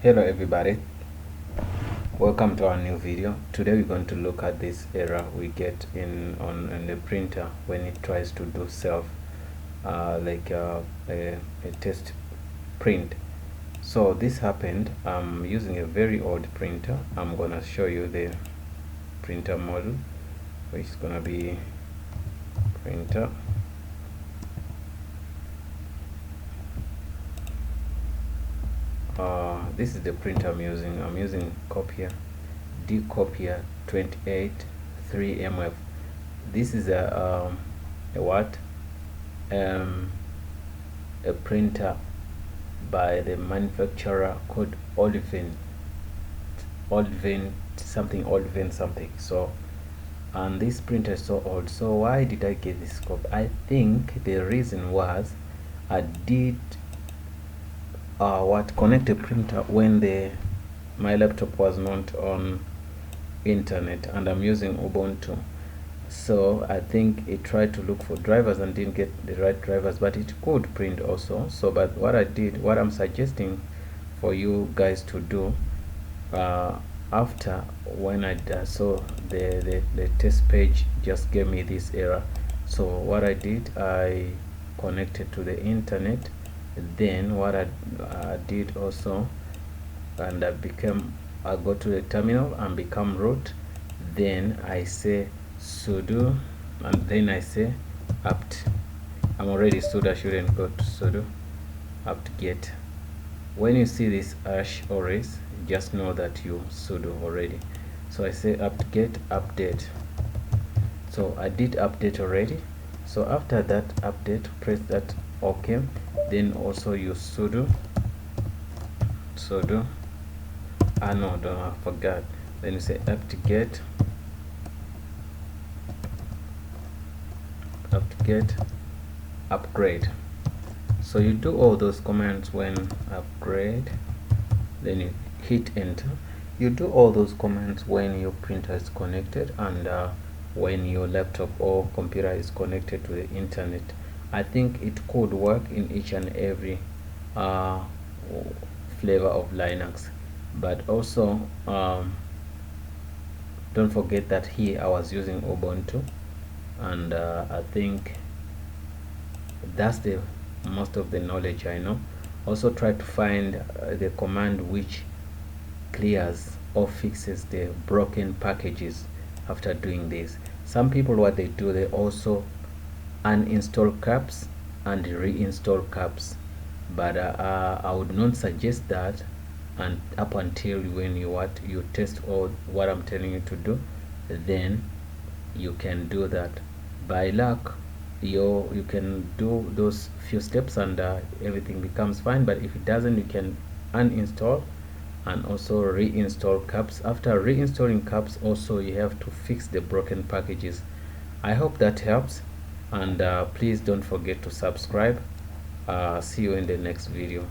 Hello everybody, welcome to our new video. Today we're going to look at this error we get in the printer when it tries to do self a test print. So this happened. I'm using a very old printer. I'm gonna show you the printer model, which is gonna be printer. This is the printer I'm using. I'm using Copier dcopier 28 3MF. This is a what a printer by the manufacturer called Oldvin something. So, and this printer is so old. So why did I get this copy? I think the reason was I did connect a printer when my laptop was not on internet and I'm using Ubuntu. So I think it tried to look for drivers and didn't get the right drivers, but it could print also. So but what I'm suggesting for you guys to do after when I saw the test page just gave me this error. So what I did, I connected to the internet. Then what I did also, and I go to the terminal and become root. Then I say sudo, and then I say apt. I'm already sudo, I shouldn't go to sudo apt-get. When you see this hash or is, just know that you sudo already. So I say apt-get update. So I did update already. So after that update, press that OK. Then also use sudo I forgot. Then you say apt-get upgrade. So you do all those commands when upgrade, then you hit enter. You do all those commands when your printer is connected and when your laptop or computer is connected to the internet. I think it could work in each and every flavor of Linux, but also don't forget that here I was using Ubuntu, and I think that's the most of the knowledge I know. Also try to find the command which clears or fixes the broken packages after doing this. Some people, what they do, they also uninstall caps and reinstall caps, but I would not suggest that, and up until when you test all what I'm telling you to do, then you can do that. By luck, you can do those few steps and everything becomes fine. But if it doesn't, you can uninstall and also reinstall caps. After reinstalling caps, also you have to fix the broken packages. I hope that helps, and please don't forget to subscribe. See you in the next video.